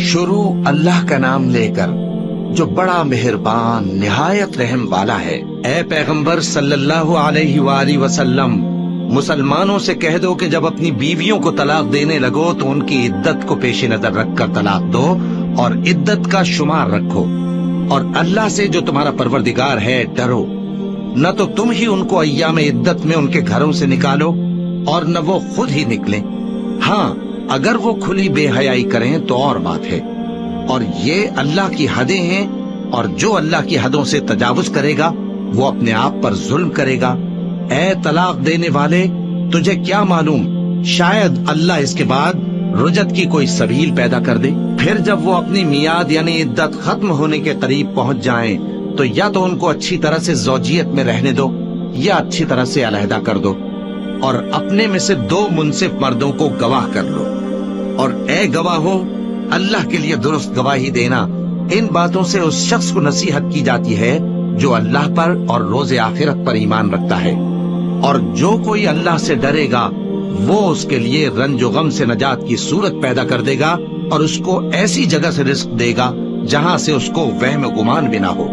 شروع اللہ کا نام لے کر جو بڑا مہربان نہایت رحم والا ہے۔ اے پیغمبر صلی اللہ علیہ وآلہ وسلم، مسلمانوں سے کہہ دو کہ جب اپنی بیویوں کو طلاق دینے لگو تو ان کی عدت کو پیش نظر رکھ کر طلاق دو اور عدت کا شمار رکھو، اور اللہ سے جو تمہارا پروردگار ہے ڈرو۔ نہ تو تم ہی ان کو ایام عدت میں ان کے گھروں سے نکالو اور نہ وہ خود ہی نکلیں، ہاں اگر وہ کھلی بے حیائی کریں تو اور بات ہے، اور یہ اللہ کی حدیں ہیں، اور جو اللہ کی حدوں سے تجاوز کرے گا وہ اپنے آپ پر ظلم کرے گا۔ اے طلاق دینے والے، تجھے کیا معلوم، شاید اللہ اس کے بعد رجعت کی کوئی سبیل پیدا کر دے۔ پھر جب وہ اپنی میعاد یعنی عدت ختم ہونے کے قریب پہنچ جائیں تو یا تو ان کو اچھی طرح سے زوجیت میں رہنے دو یا اچھی طرح سے علیحدہ کر دو، اور اپنے میں سے 2 منصف مردوں کو گواہ کر لو، اور اے گواہوں، اللہ کے لیے درست گواہی دینا۔ ان باتوں سے اس شخص کو نصیحت کی جاتی ہے جو اللہ پر اور روز آخرت پر ایمان رکھتا ہے، اور جو کوئی اللہ سے ڈرے گا وہ اس کے لیے رنج و غم سے نجات کی صورت پیدا کر دے گا، اور اس کو ایسی جگہ سے رزق دے گا جہاں سے اس کو وہم و گمان بھی نہ ہو،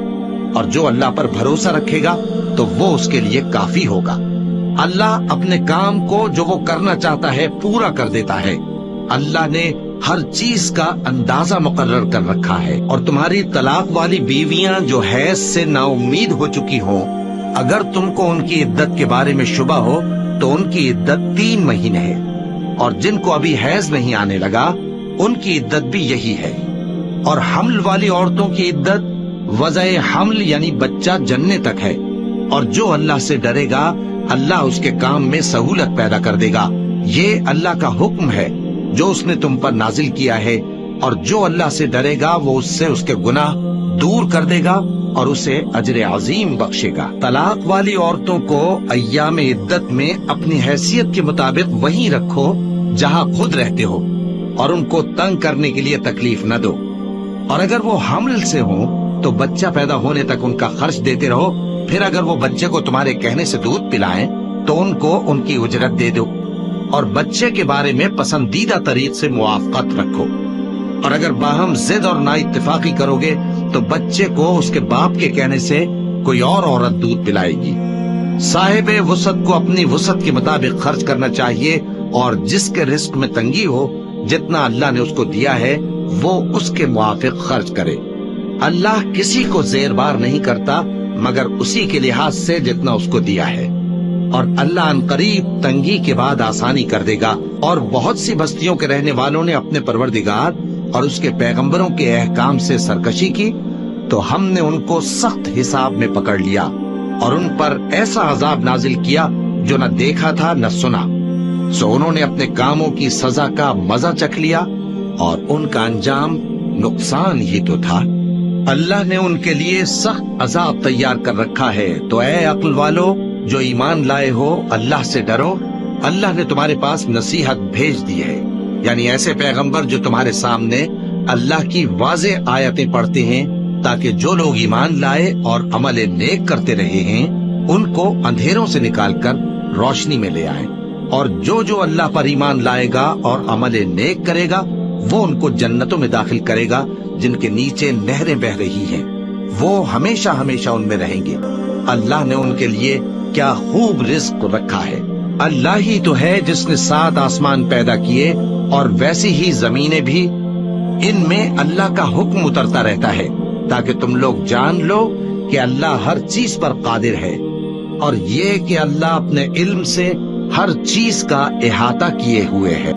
اور جو اللہ پر بھروسہ رکھے گا تو وہ اس کے لیے کافی ہوگا۔ اللہ اپنے کام کو جو وہ کرنا چاہتا ہے پورا کر دیتا ہے۔ اللہ نے ہر چیز کا اندازہ مقرر کر رکھا ہے۔ اور تمہاری طلاق والی بیویاں جو حیض سے نا امید ہو چکی ہوں، اگر تم کو ان کی عدت کے بارے میں شبہ ہو تو ان کی عدت 3 مہینے ہے، اور جن کو ابھی حیض نہیں آنے لگا ان کی عدت بھی یہی ہے۔ اور حمل والی عورتوں کی عدت وضع حمل یعنی بچہ جننے تک ہے، اور جو اللہ سے ڈرے گا اللہ اس کے کام میں سہولت پیدا کر دے گا۔ یہ اللہ کا حکم ہے جو اس نے تم پر نازل کیا ہے، اور جو اللہ سے ڈرے گا وہ اس سے اس کے گناہ دور کر دے گا اور اسے اجر عظیم بخشے گا۔ طلاق والی عورتوں کو ایام عدت میں اپنی حیثیت کے مطابق وہیں رکھو جہاں خود رہتے ہو، اور ان کو تنگ کرنے کے لیے تکلیف نہ دو، اور اگر وہ حمل سے ہوں تو بچہ پیدا ہونے تک ان کا خرچ دیتے رہو، پھر اگر وہ بچے کو تمہارے کہنے سے دودھ پلائیں تو ان کو ان کی اجرت دے دو، اور بچے کے بارے میں پسندیدہ طریق سے موافقت رکھو، اور اگر باہم ضد اور نا اتفاقی کرو گے تو بچے کو اس کے باپ کے کہنے سے کوئی اور عورت دودھ پلائے گی۔ صاحب وسعت کو اپنی وسعت کے مطابق خرچ کرنا چاہیے، اور جس کے رزق میں تنگی ہو جتنا اللہ نے اس کو دیا ہے وہ اس کے موافق خرچ کرے۔ اللہ کسی کو زیر بار نہیں کرتا مگر اسی کے لحاظ سے جتنا اس کو دیا ہے، اور اللہ ان قریب تنگی کے بعد آسانی کر دے گا۔ اور بہت سی بستیوں کے رہنے والوں نے اپنے پروردگار اور اس کے پیغمبروں کے احکام سے سرکشی کی تو ہم نے ان کو سخت حساب میں پکڑ لیا، اور ان پر ایسا عذاب نازل کیا جو نہ دیکھا تھا نہ سنا۔ سو انہوں نے اپنے کاموں کی سزا کا مزہ چکھ لیا، اور ان کا انجام نقصان ہی تو تھا۔ اللہ نے ان کے لیے سخت عذاب تیار کر رکھا ہے، تو اے عقل والو جو ایمان لائے ہو اللہ سے ڈرو۔ اللہ نے تمہارے پاس نصیحت بھیج دی ہے، یعنی ایسے پیغمبر جو تمہارے سامنے اللہ کی واضح آیتیں پڑھتے ہیں، تاکہ جو لوگ ایمان لائے اور عمل نیک کرتے رہے ہیں ان کو اندھیروں سے نکال کر روشنی میں لے آئیں، اور جو اللہ پر ایمان لائے گا اور عمل نیک کرے گا وہ ان کو جنتوں میں داخل کرے گا جن کے نیچے نہریں بہ رہی ہیں، وہ ہمیشہ ہمیشہ ان میں رہیں گے۔ اللہ نے ان کے لیے کیا خوب رزق رکھا ہے۔ اللہ ہی تو ہے جس نے 7 آسمان پیدا کیے اور ویسی ہی زمینیں بھی، ان میں اللہ کا حکم اترتا رہتا ہے تاکہ تم لوگ جان لو کہ اللہ ہر چیز پر قادر ہے، اور یہ کہ اللہ اپنے علم سے ہر چیز کا احاطہ کیے ہوئے ہے۔